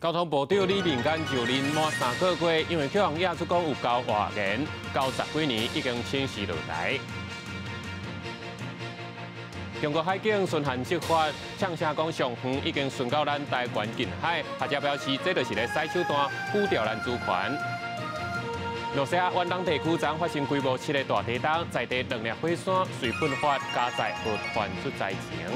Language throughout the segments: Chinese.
交通部长李明干就任满3个月，因为去往亚出讲有交话言，90几年已经清晰落来。中国海警巡航执法，呛声讲上远已经巡到咱台湾近海，学者表示这就是咧洗手段沽掉咱主权。洛西亚湾东地区昨发生规模7个大地震，在地2粒火山随喷发加载没传出灾情。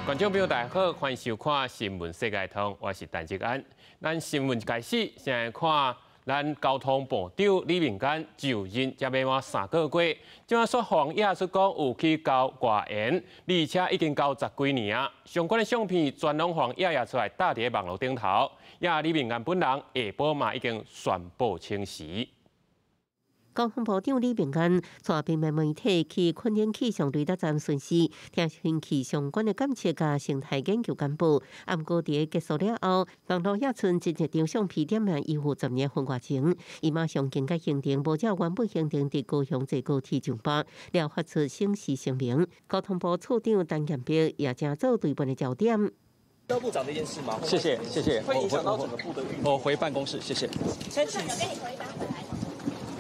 观众朋友大家好，欢迎收看新闻世界通，我是陈志安。咱新闻开始，先来看咱交通部长李明干就任才未满3个月，今仔说谎也出讲有去交外援，而且已经交10几年啊。相关的相片全拢黄也出来搭伫网络顶头，李明干本人下晡嘛已经宣布清洗。交通部长李明干带平面媒体去昆明气象雷达站巡视，听取气相关的感测甲生态研究干部。不过伫结束了后，网络也剩一张相片点名医护10年分外前，伊马上更改行程，无照原本行程伫高雄坐高铁上班，了发出省视声明。交通部处长陈彦碧也正做对本的焦点。交部长这件事吗？谢谢。会影响到整个部的运作。我回办公室，谢谢。先请。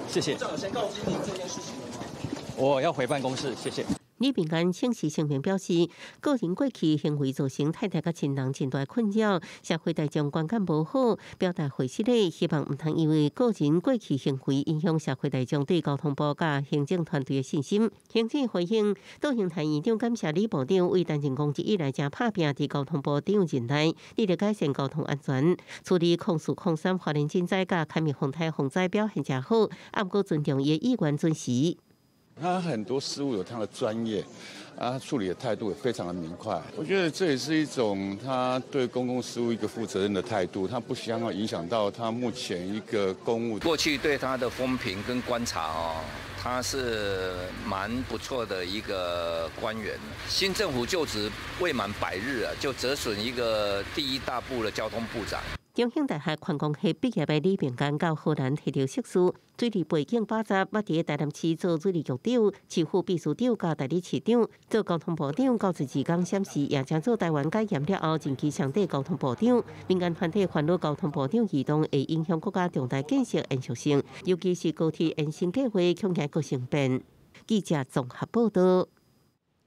谢谢。部长有先告知您这件事情了吗？我要回办公室，谢谢。李明干清洗声明表示，个人过去行为造成太太甲亲人真大困扰，社会大众观感无好，表达悔失礼，希望唔通因为个人过去行为影响社会大众对交通部甲行政团队的信心。行政回应，倒行台院长感谢李部长为担任公职以来正拍拼伫交通部长任内，致力改善交通安全，处理控诉控3华人震灾甲开灭洪台洪灾表现真好，不过尊重伊意愿准时。他很多事务有他的专业，处理的态度也非常的明快。我觉得这也是一种他对公共事务一个负责任的态度，他不想要影响到他目前一个公务。过去对他的风评跟观察他是蛮不错的一个官员。新政府就职未满100日就折损一个第一大部的交通部长。中兴大学矿工系毕业的李明干到荷兰摕到硕士，水利背景80，捌伫台南市做水利局长、市府秘书长甲代理市长，做交通部长92天闪时，也将做台湾改严了后前期上帝交通部长。民间团体烦恼交通部长移动会影响国家重大建设延续性，尤其是高铁延伸计划恐惊佫生变。记者综合报道。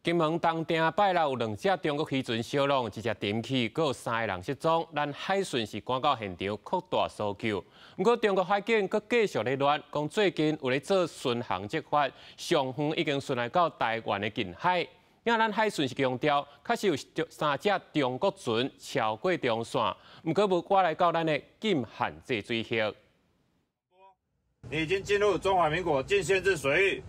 金门东町拜六有2只中国渔船烧拢，1只沉去，佫有3个人失踪。咱海巡是赶到现场扩大搜救，不过中国海警佫继续咧乱，讲最近有咧做巡航执法，上远已经巡来到台湾的近海。因咱海巡是强调，确实有3只中国船超过中线，不过无我来到咱的禁限制水域。你已经进入中华民国禁限制水域，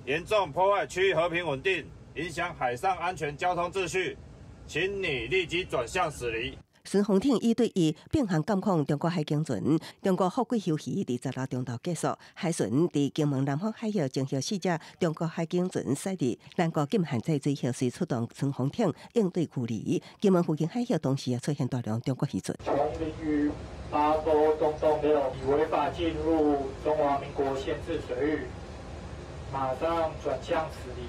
严重破坏区域和平稳定。影响海上安全交通秩序，请你立即转向驶离。巡防艇一对一并行监控中国海警船。中国福贵休渔伫16中昼结束，海巡伫金门南方海域侦获4只中国海警船驶入咱国禁限制水域时出动巡防艇应对驱离。金门附近海域同时也出现大量中国渔船。全领域8艘中东没有违法进入中华民国限制水域，马上转向驶离。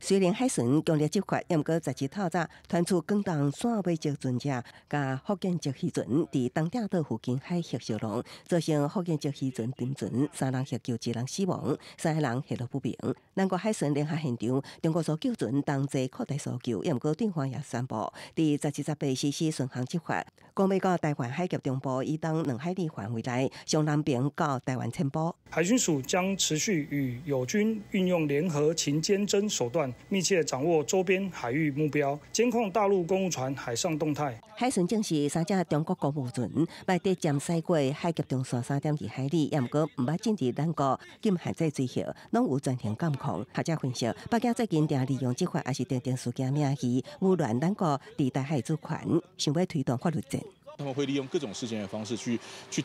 虽然海巡强烈执法，也毋过17透早传出广东线尾籍船只甲福建籍渔船伫东鼎岛附近海域烧拢，造成福建籍渔船沉船，3人获救，1人死亡，3个人下落不明。咱国海巡联合现场，中国搜救船同齐扩大搜救，也毋过对方也宣布，伫17、18实施巡航执法，讲要到台湾海峡中部以东2海里范围内，向南边到台湾前部。海巡署将持续与友军运用联合勤监侦手段，密切掌握周边海域目标，监控大陆公务船海上动态。海巡证实3只中国公务船捌伫占驶过海峡中线3.2海里，也毋过毋捌进入咱国禁限制水域，拢有全程监控。学者分析，北京最近定利用执法，也是定事件名义污染咱国伫台海主权，想要推动法律战。他们会利用各种事件的方式去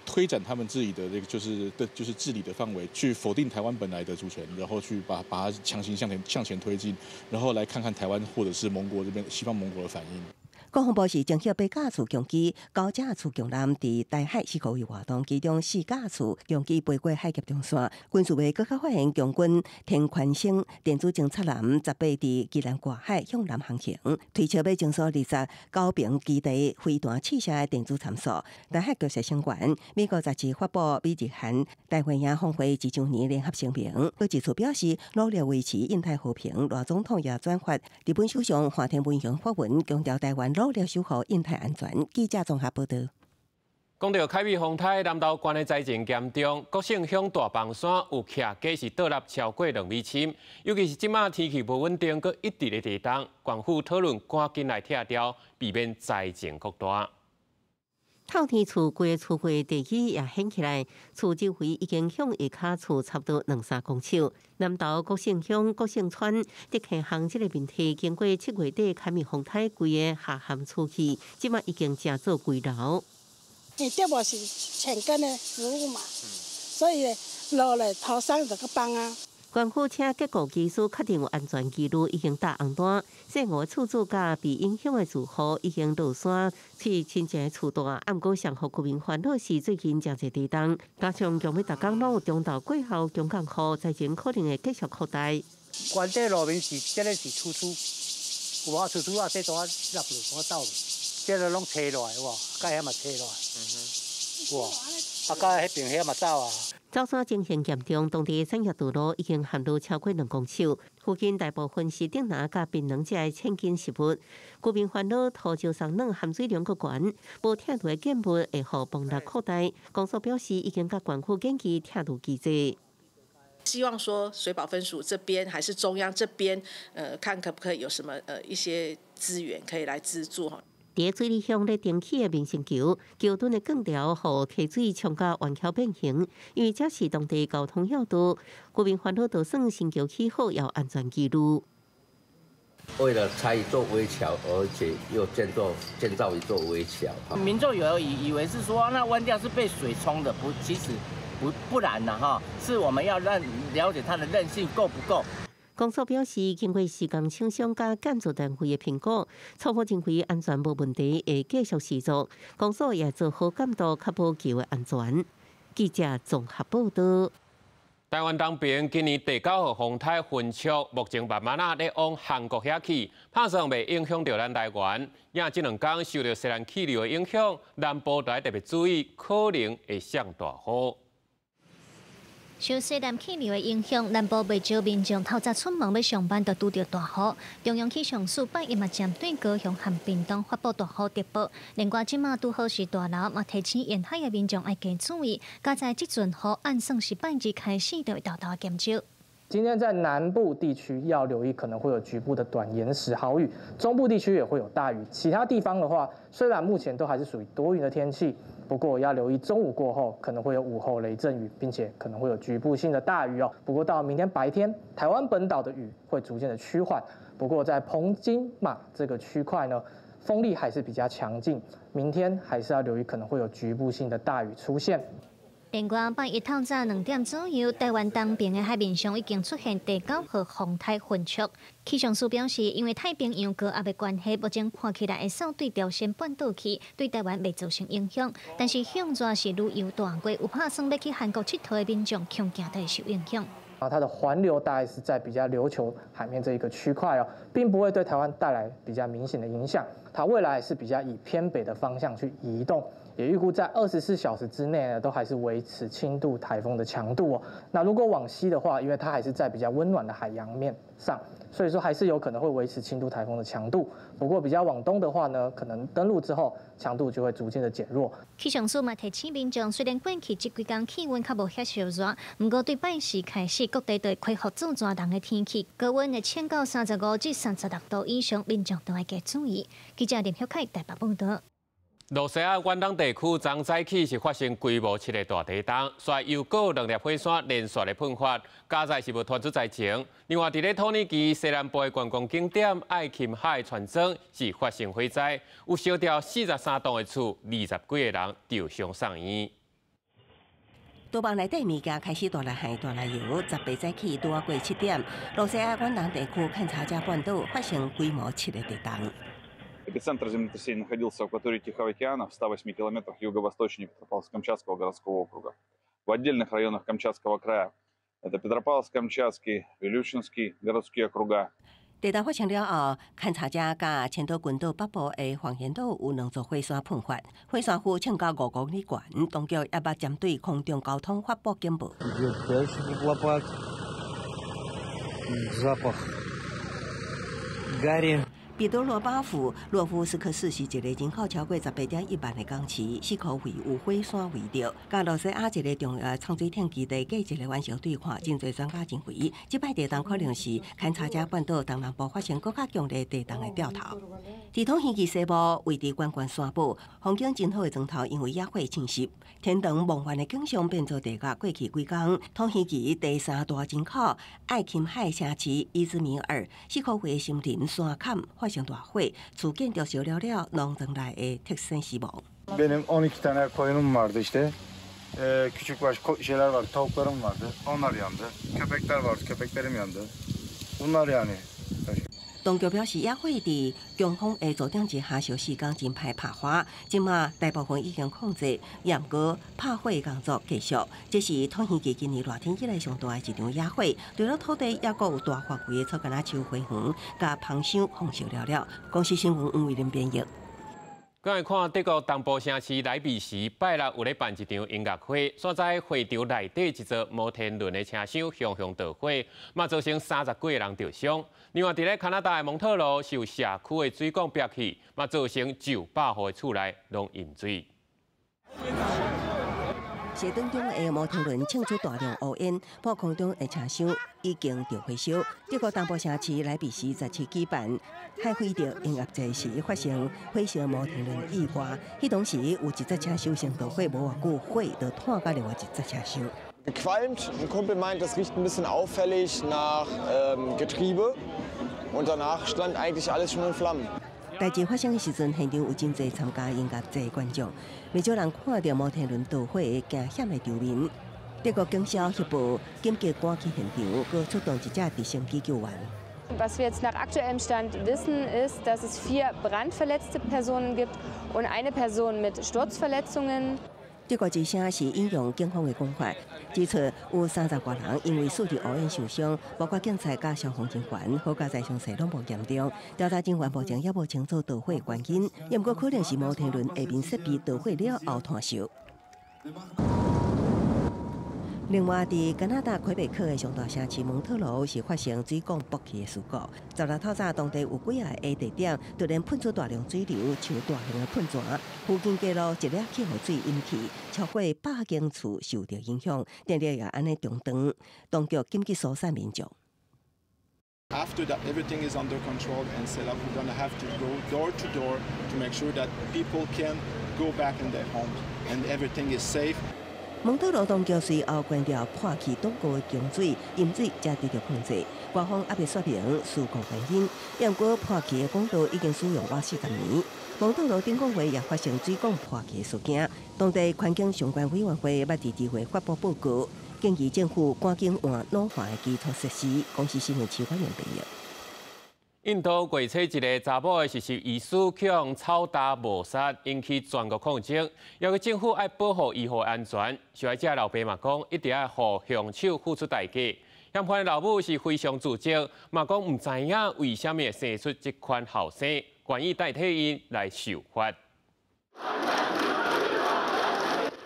推展他们自己的这个就是治理的范围，去否定台湾本来的主权，然后去把它强行向前推进，然后来看看台湾或者是盟国这边西方盟国的反应。国防部是征集8架次强机，9架次强舰伫台海4个月活动，其中4架次强机飞过海峡中线。军事部搁较发现强军天宽星电子侦测舰18伫宜兰外海向南航行，推测要征收29名基地飞弹试射的电子参数。台海局势相关，美国杂志发布美日韩台湾也峰会1周年联合声明，佮指出表示努力维持印太和平。赖总统也转发日本首相岸田文雄发文，强调台湾努力守护印太安全。记者综合报道。讲到凯美风台南投县的灾情严重，国姓乡大棒山有徛假是倒立超过2米深，尤其是即马天气不稳定，佮一直的地动，官府讨论赶紧来拆掉，避免灾情扩大。透天厝规个厝柜地基也掀起来，厝周围已经向下骹厝差不多2-3公尺。南投国姓乡国姓村伫溪巷即个面体，经过7月底凯美风台规个下陷厝去，即马已经成做归楼。这无是前根的食物嘛，所以落来土山就个帮啊。官府请结构技师确定有安全记录，已经搭红单。细5个厝主甲被影响的住户已经落山去亲戚的厝大，暗过上互居民烦恼是最近真侪地动，加上强要逐工拢有中昼过后中降雨，灾情可能会继续扩大。原地路面是这个是厝厝，有啊厝厝啊，这大落落我倒了，这个拢拆落来哇，甲遐嘛拆落来，哇，啊甲迄边遐嘛走啊。走山情形严重，当地产业道路已经陷入超过2公尺，附近大部分是顶拿甲槟榔这的千斤食物。居民烦恼土石松软含水量过悬，无拆除的建物会互崩落扩大。公所表示已经甲县府建议拆除机制。希望说水保分署这边还是中央这边，看可不可以有什么一些资源可以来资助哈。伫水里乡咧顶起的明星桥，桥墩的钢条互溪水冲甲弯桥变形，因为这是当地交通要道，居民烦恼就算新桥起好，也有安全记录。为了拆一座危桥，而且又建造一座危桥，民众有以为是说那弯掉是被水冲的，其实不然呐哈，是我们要了解它的韧性够不够。公所表示，经过时间厂商甲建筑单位的评估，初步认为安全无问题，会继续施作。公所也做好监督，确保桥的安全。记者综合报道。台湾东边今年第9号风台焚烧，目前慢慢咧往韩国遐去，拍算袂影响到咱台湾。因这2天受到西南气流的影响，南部台特别注意，可能会上大雨。受西南气流的影响，南部不少民众透早出门要上班，就拄到大雨。中央气象署8日嘛针对高雄和屏东发布大雨特报，另外即马拄好是大流，嘛提醒沿海的民众要加注意。加在即阵雨按算是8日开始就会大大减少。今天在南部地区要留意，可能会有局部的短延时豪雨，中部地区也会有大雨。其他地方的话，虽然目前都还是属于多云的天气，不过要留意中午过后可能会有午后雷阵雨，并且可能会有局部性的大雨哦。不过到明天白天，台湾本岛的雨会逐渐的趋缓。不过在澎金马这个区块呢，风力还是比较强劲，明天还是要留意可能会有局部性的大雨出现。另外，8日透早2点左右，台湾东边的海面上已经出现第9号风台焚烧。气象署表示，因为太平洋高压的关系，目前看起来会扫对朝鲜半岛去，对台湾未造成影响。但是向热是旅游大过，有打算要去韩国佚佗的民众，恐惊都会受影响。它的环流大概是在比较琉球海面这一个区块哦，并不会对台湾带来比较明显的影响。它未来是比较以偏北的方向去移动。也预估在24小时之内呢，都还是维持轻度台风的强度哦。那如果往西的话，因为它还是在比较温暖的海洋面上，所以说还是有可能会维持轻度台风的强度。不过比较往东的话呢，可能登陆之后强度就会逐渐的减弱。气象署嘛提醒民众，虽然过去这几天气温较无遐烧热，不过对拜四开始各地都会恢复自热冷的天气，高温会升到35至36度以上，民众都要加注意。记者林晓凯台北报道。洛西亚远东地区昨早起是发生规模7个大地震，率又过2粒火山连续的喷发，加在是无传出灾情。另外，伫咧土耳其西南部的观光景点爱琴海船庄是发生火灾，有烧掉43栋的厝，20几个人受伤送医。厨房内底物件开始大来海大来油，18早起拄过7点，洛西亚远东地区勘察加半岛发生规模7个地震。Эпицентр землетрясения находился в акватории Тихого океана в 108 километрах юго-восточнее Петропавловск-Камчатского городского округа. В отдельных районах Камчатского края это Петропавловск-Камчатский, Вилючинский городские округа. 地震发生了后，勘察者甲千岛群岛北部的黄岩岛有2座火山喷发，火山khu冲到5公里高，当局也捌针对空中交通发布警报。彼得罗巴夫洛夫斯克市是一个人口超过18.1万的港市，市区为有火山围绕。加罗西亚一个重要创水天基地，过一个晚上对看，真侪专家认为，这摆地动可能是勘察者半岛东南部发生更加强烈地动的兆头。地通天气西部位置关关山堡，风景真好的砖头因为野火侵袭，天堂梦幻的景象变做地价。过去几天，通天期第3大人口爱琴海城市伊兹密尔市区会森林山坎发生大火，厝建筑烧了了，农庄内的特生死亡。Benim 12 tane koyunum vardı işte. Küçük baş şeyler vardı, tavuklarım vardı. Onlar yandı. Köpekler vardı, köpeklerim yandı. Bunlar yani. 当局表示，野火伫强风的助长之下，小时间真歹拍花，即马大部分已经控制，也毋过拍火工作继续。这是通天期今年热天以来上大的一场野火，对了土地也阁有大范围的草根树花园，甲芳香放烧了了。公司新闻黄伟林编译。咱来看德国东部城市莱比锡拜六有咧办一场音乐会，所在会场内底一座摩天轮的车厢熊熊着火，嘛造成30几个人受伤。另外，伫咧加拿大的蒙特罗是有社区的水管憋起，嘛造成900户的厝内拢淹水。车顶中的摩天轮庆出大量乌烟，破空中的车厢已经着火烧。德国东部城市莱比锡17举办海会的音乐节时发生火烧摩天轮意外，迄当时有一只车厢先着火，无偌久火就炭到另外一只车厢。Gequalmt, ein Kumpel meint, das riecht ein bisschen auffällig nach Getriebe und danach stand eigentlich alles schon in Flammen. 代志发生的时阵，现场有真侪参加音乐节观众，未少人看到摩天轮着火惊险的场面。德国警消协部紧急赶去现场，佮出动一架直升机救援。Was wir jetzt nach aktuellem Stand wissen, ist, dass es 4 brandverletzte Personen gibt und eine Person mit Sturzverletzungen. 德国之声是引用警方的讲法，指出有30多人因为数日乌烟受伤，包括警察甲消防人员，好加在伤势拢无严重。调查人员目前也无清楚着火原因，也毋过可能是摩天轮下面设备着火了后炭烧。另外，伫加拿大魁北克的上大城市蒙特罗是发生水管爆气的事故。16透早，当地有几个 A 地点突然喷出大量水流，像大型的喷泉，附近街路一粒气候水引起，超过100间厝受到影响，电力也安尼中断。当局紧急疏散民众。After that, everything is under control and set up. We're going to have to go door to door to make sure that people can go back in their homes and everything is safe. 蒙特罗当局随后关掉破气东沟的供水，淹水才得到控制。官方也未说明事故原因，不过破气的管道已经使用了40年。蒙特罗电工会也发生水管破气的事件，当地环境相关委员会捌伫2月发布报告，建议政府赶紧换老化的基础设施。公司新闻区官员评论。印度过去一个查某的实习医师向操打谋杀，引起全国抗争，要求政府爱保护医护安全。受害者老爸嘛讲，一定要互凶手付出代价。嫌犯的老母是非常自责，嘛讲唔知影为什么会生出这款后生，愿意代替因来受罚。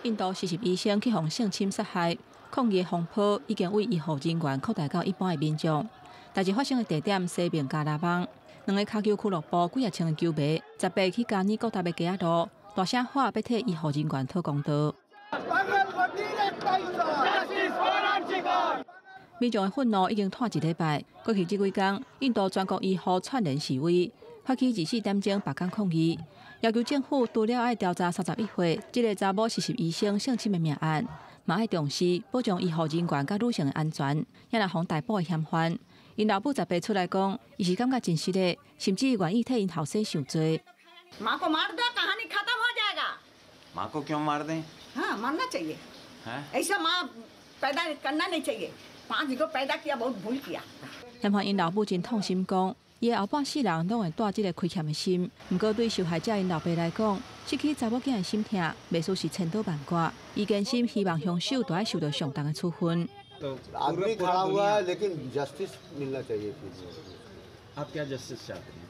印度实习医生去互性侵杀害，抗议的风波已经为医护人员扩大到一般的民众。代志发生的地点西面加拉邦，2个脚球俱乐部几啊千个球迷18去加尼各大的街路，大声喊要替医护人员讨公道。民众的愤怒已经拖一礼拜，过去这几天，印度全国医护串联示威，发起24点钟罢工抗议，要求政府除了爱调查31岁这个查某实习医生性侵的命案，嘛爱重视保障医护人员甲女性的安全，也来防逮捕的嫌犯。因老母18出来讲，伊是感觉真实的，甚至愿意替因后生受罪。माँ को मार दो, कहानी खत्म हो जाएगा। माँ को क्यों मार दें? हाँ, मारना चाहिए। ऐसा माँ पैदा करना नहीं चाहिए। 5 को पैदा किया बहुत भूल किया。嫌犯因老母真痛心讲，伊的后半世人拢会带这个亏欠的心。不过对受害者因老爸来讲，失去查某囝的心痛，袂输是千刀万剐。伊坚心希望凶手都要受到相当的处分。आदमी खड़ा हुआ है लेकिन जस्टिस मिलना चाहिए। आप क्या जस्टिस चाहते हैं?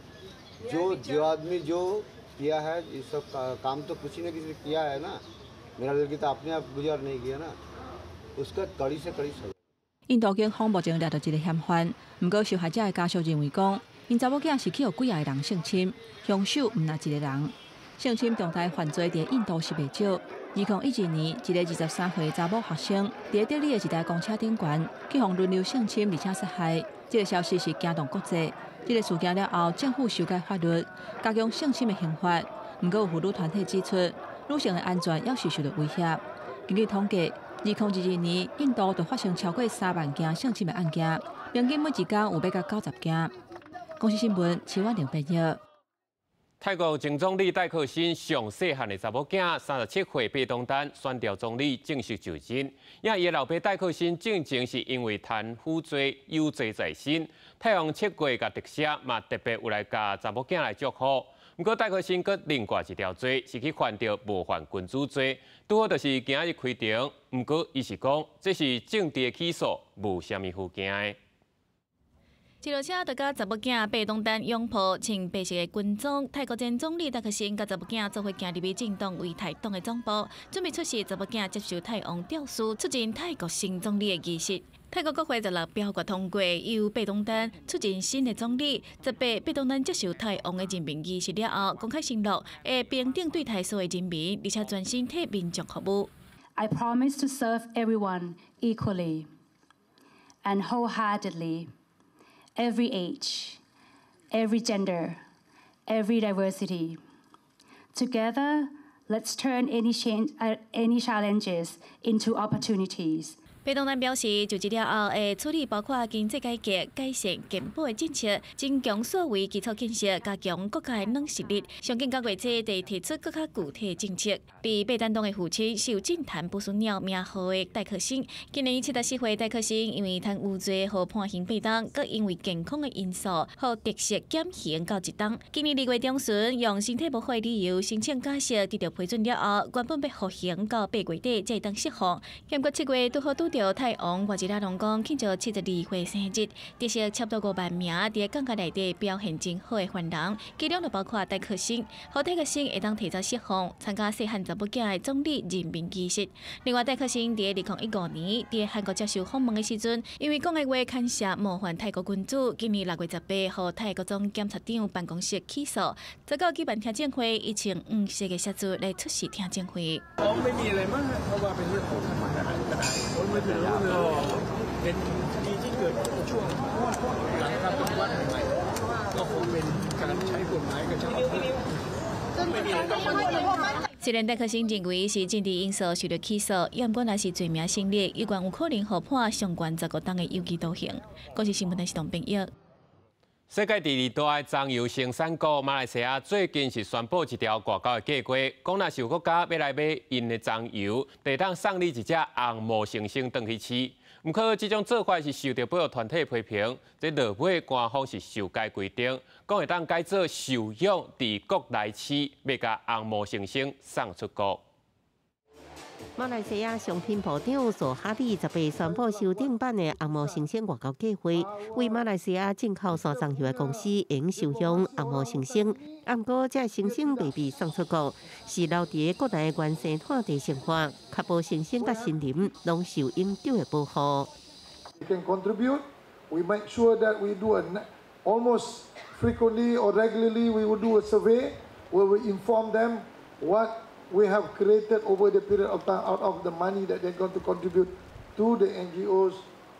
जो आदमी जो किया है ये सब काम तो किसी न किसी ने किया है ना। मेरा लड़की तो अपने आप गुजार नहीं किया ना, उसका कड़ी से कड़ी सजा।印度警方目前抓到一个嫌犯，不过受害者的家属认为讲，因查某囝是去互几个人性侵，凶手毋那一个人。性侵重大犯罪伫印度是袂少。2012年，一个23岁查某学生伫德里的一台公车顶悬，去互轮流性侵而且杀害。这个消息是惊动国际。这个事件了后，政府修改法律，加强性侵的刑罚。不过有妇女团体指出，女性的安全也是受到威胁。根据统计，2022年印度就发生超过3万件性侵的案件，平均每一天有8到90件。公司新闻，齐婉玲编译。泰国前总理戴克辛上细汉的查某囝，37岁贝东丹选调总理正式就任。因伊老爸戴克辛正正是因为贪腐罪有罪在身，太阳7月甲特赦嘛特别有来甲查某囝来祝福。不过戴克辛佮另外一条罪是去犯着冒犯君主罪，拄好就是今日开庭。不过伊是讲这是政治的起诉，无虾米附件的。一路车就甲查某囝贝东丹拥抱，穿白色的军装。泰国前总理戴克辛甲查某囝做伙行入去政党为泰党的总部，准备出席查某囝接受泰王吊书，出任泰国新总理的仪式。泰国国会16表决通过，由贝东丹出任新的总理。18贝东丹接受泰王的任命仪式了后，公开承诺会平等对待所有人民，而且专心替民众服务。I promise to serve everyone equally and wholeheartedly. Every age, every gender, every diversity. Together, let's turn any challenges into opportunities. 贝东丹表示，就职了后会处理包括经济改革、改善健保的政策，增强所谓基础建设，加强国家的软实力。上近9月底，得提出更加具体的政策。伫贝丹党的父亲受政坛不顺鸟名号的戴克辛，今年74岁，戴克辛因为贪污罪和判刑8档，佮因为健康的因素，和特赦减刑到1档。今年2月中旬，用身体不好的理由申请假释，得到批准了后，原本要服刑到8月底才会当释放。结果7月拄好拄着泰王外籍劳动工庆祝72岁生日，得悉差不多5万名伫港界内底表现真好的犯人，其中就包括戴克辛，和戴克辛会当提早释放，参加细汉查某囝的总理任命仪式。另外，戴克辛伫2015年伫韩国接受访问的时阵，因为讲的话牵涉冒犯泰国君主，今年6月18号泰国总检察长办公室起诉，再到举办听证会，伊穿黄色的鞋子来出席听证会。เป็นคดีที่เกิดช่วงหลังการปฏิวัติใหม่ก็คงเป็นการใช้กฎหมายกระชับพื้นไม่มีต้อง 虽然戴克辛认为是政治因素受到起诉，不过若是罪名成立，有关有可能互判上悬15档的有期徒刑。国际新闻台是董炳玉。世界第2大的棕油生产国马来西亚最近是宣布一条外交的计划，讲若是有国家要来买因的棕油，得当送你一只红毛猩猩回去饲。不过，这种做法是受到保育团体批评，这落尾官方是修改规定，讲会当改做收养伫国内饲，要甲红毛猩猩送出国。马来西亚商品部长索哈里18宣布修订版的红毛猩猩外交计划，为马来西亚进口山棕油的公司应收养红毛猩猩。不过，这猩猩未必送出国，是留伫国内原生态地生活，确保猩猩甲森林拢受应有的保护。We can contribute. We make sure that we do almost frequently or regularly. We will do a survey where we inform them what we have created over the period of time out of the money that they're going to contribute to the NGOs,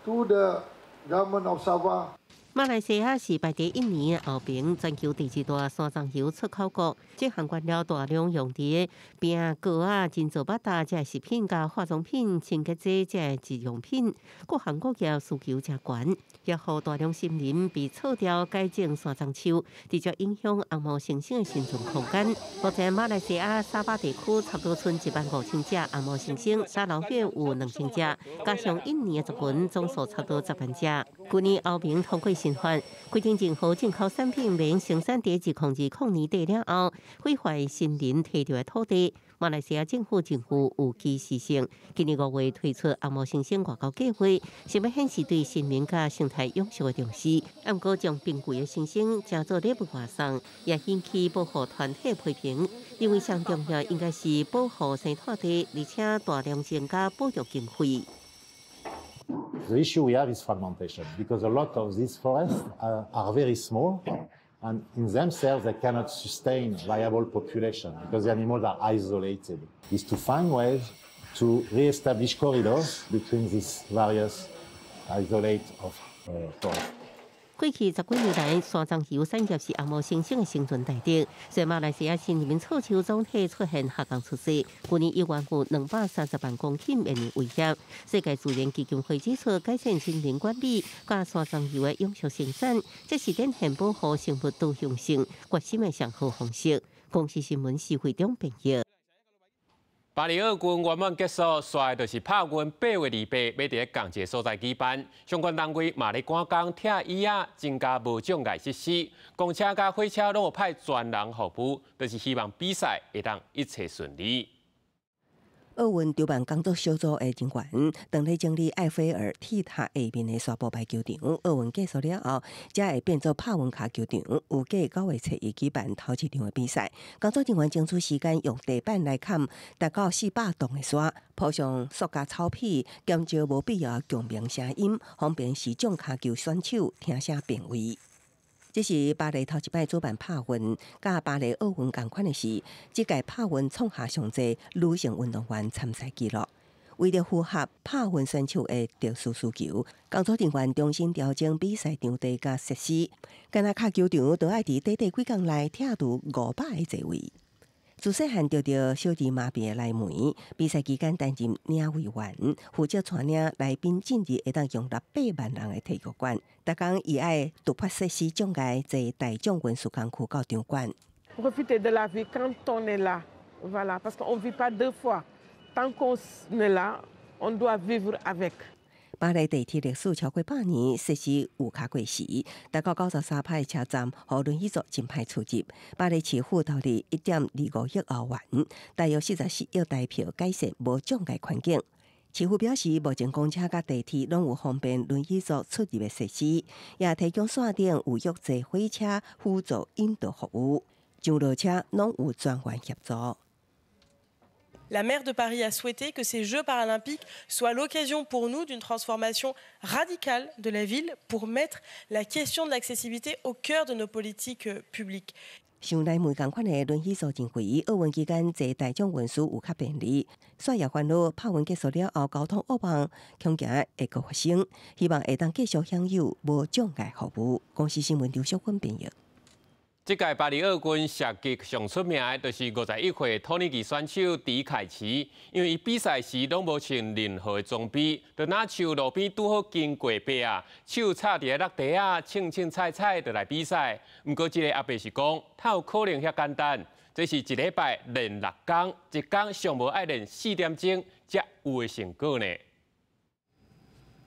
to the government of Sabah. 马来西亚是排第1年的后边全球第2大山棕油出口国，这涵盖了大量用伫饼、糕啊、珍珠巴达这食品、甲化妆品、清洁剂这日用品，各行各业需求真悬，也互大量森林被草掉改种山棕树，直接影响红毛猩猩的生存空间。目前马来西亚沙巴地区差不多剩15000只红毛猩猩，沙捞越有2000只，加上1年的族群总数差不多10万只。去年后边通过新侵犯。规定政府进口产品免生产第一控制控年底了后，毁坏森林提到的土地。马来西亚政府政府有其事性，今年5月推出红毛猩猩外交计划，想要显示对新民甲生态永续的重视。不过将濒危的猩猩加做礼物外送，也引起保护团体批评，因为上重要应该是保护生态地，而且大量增加保育经费。The issue we have is fragmentation because a lot of these forests are very small. And in themselves, they cannot sustain viable population because the animals are isolated. Is to find ways to re-establish corridors between these various isolates of forests. 过去10几年来，山庄油产业是红毛猩猩的生存大敌。虽马来西亚新移民臭球总体出现下降趋势，去年依然有230万公顷面临威胁。世界资源基金会指出，改善森林管理、加山庄油的永续生产，这是展现保护生物多样性决心的上好方式。公司新闻是会中编译。巴黎奥运圆满结束，率就是帕运8月28要伫同一个所在举办。相关单位嘛咧赶工拆椅仔，增加无障碍设施，公车甲火车拢有派专人服务，就是希望比赛会当一切顺利。奥运筹办工作小组的成员，当日整理埃菲尔铁塔下面的沙坡排球场。奥运结束了后，才会变作帕运卡球场。预计9月初一举办头一场的比赛。工作人员争取时间，用地板来砍达到400栋的沙，铺上塑胶草皮，减少无必要共鸣声音，方便视障卡球选手听声辨位。这是巴黎头一摆主办帕运，甲巴黎奥运同款的是，这届帕运创下上侪女性运动员参赛纪录。为了符合帕运选手的特殊需求，工作人员重新调整比赛场地甲设施，干那卡球场都爱伫短短几工内拆除500个座位。自细汉得到小儿麻痹的赖梅，比赛期间担任领委员，负责带领来宾进入会当容纳8万人的体育馆。逐工伊爱突破设施障碍，坐大众运输工区到场馆。Profiter de la vie quand on est là, voilà, parce qu'on vit pas deux fois. Tant qu'on est là, on doit vivre avec. 巴黎地铁历史超过100年，设施有卡过时。达到93派车站，和轮椅族真派出入。巴黎市府投入1.25亿欧元，大约44亿台票改善无障碍环境。市府表示，目前公车甲地铁拢有方便轮椅族出入的设施，也提供线顶有约座火车辅助引导服务，上落车拢有专员协助。La maire de Paris a souhaité que ces Jeux paralympiques soient l'occasion pour nous d'une transformation radicale de la ville pour mettre la question de l'accessibilité au cœur de nos politiques publiques. 像内门同款的轮椅族真贵，奥运期间坐大众运输有较便利，所以也烦恼帕运结束了后交通恶梦恐惊会阁发生，希望会当继续享有无障碍服务。公司新闻刘淑芬编译。这届巴黎奥运射击上出名的，就是51岁土耳其选手迪凯奇，因为伊比赛时拢无穿任何的装备，就拿手路边拄好经过白啊，手插伫个落地啊，轻轻踩踩就来比赛。不过这个阿伯是讲，他有可能遐简单，这是一礼拜练6天，一天上无爱练4点钟，才有的成果呢。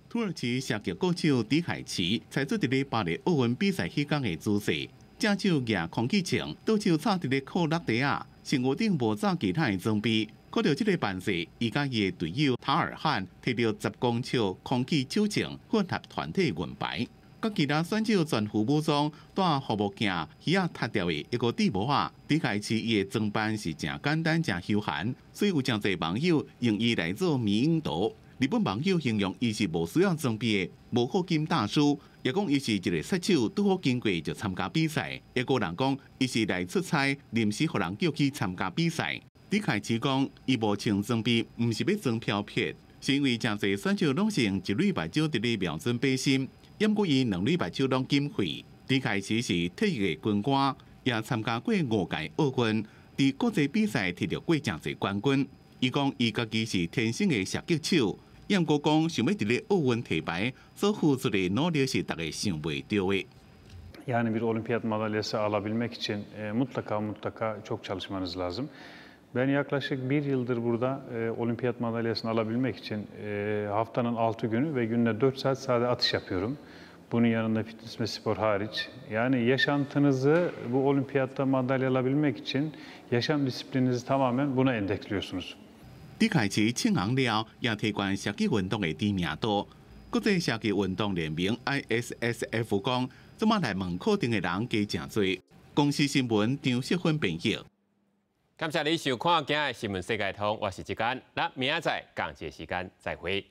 土耳其射击国手迪凯奇采取伫咧巴黎奥运比赛迄天的姿势。正手举空气枪，倒手插伫咧裤落地啊，身躯顶无罩其他的装备。看到这个办事，伊甲伊的队友塔尔汉摕到10公尺空气手枪混合团体银牌。甲其他选手全副武装，带护目镜、鱼仔脱掉的一个地帽啊。迪凯奇伊的装扮是真简单、真休闲，所以有真侪网友用伊来做迷因图。日本网友形容伊是无需要装备的无后金大叔。也讲伊是一个杀手，拄好经过就参加比赛。也有人讲伊是来出差，临时互人叫去参加比赛。李凯奇讲，伊无穿装备，毋是要装飘撇，是因为真侪选手拢是用一蕊白酒伫咧瞄准靶心，掩过伊2蕊白酒拢减费。李凯奇是体育的军官，也参加过5届奥运，伫国际比赛摕到过真侪冠军。伊讲伊家己是天生的射击手。杨国光想要伫咧奥运提牌，所付出的努力是大家想袂到的。Yani bir olimpiyat madalyası alabilmek için mutlaka çok çalışmanız lazım. Ben yaklaşık 1 yıldır burada olimpiyat madalyasını alabilmek için haftanın 6 günü ve günde 4 saat sade atış yapıyorum. Bunun yanında fitness ve spor hariç. Yani yaşantınızı bu olimpiyatta madalya alabilmek için yaşam disiplininizi tamamen buna endeksliyorsunuz. 李凯琪称王了，也提悬射击运动的知名度。国际射击运动联盟 ISSF 讲，即马来问课程的人加真多。公司新闻张淑芬编译。感谢你收看今日新闻世界通，我是志坚，咱明仔载同一时间再会。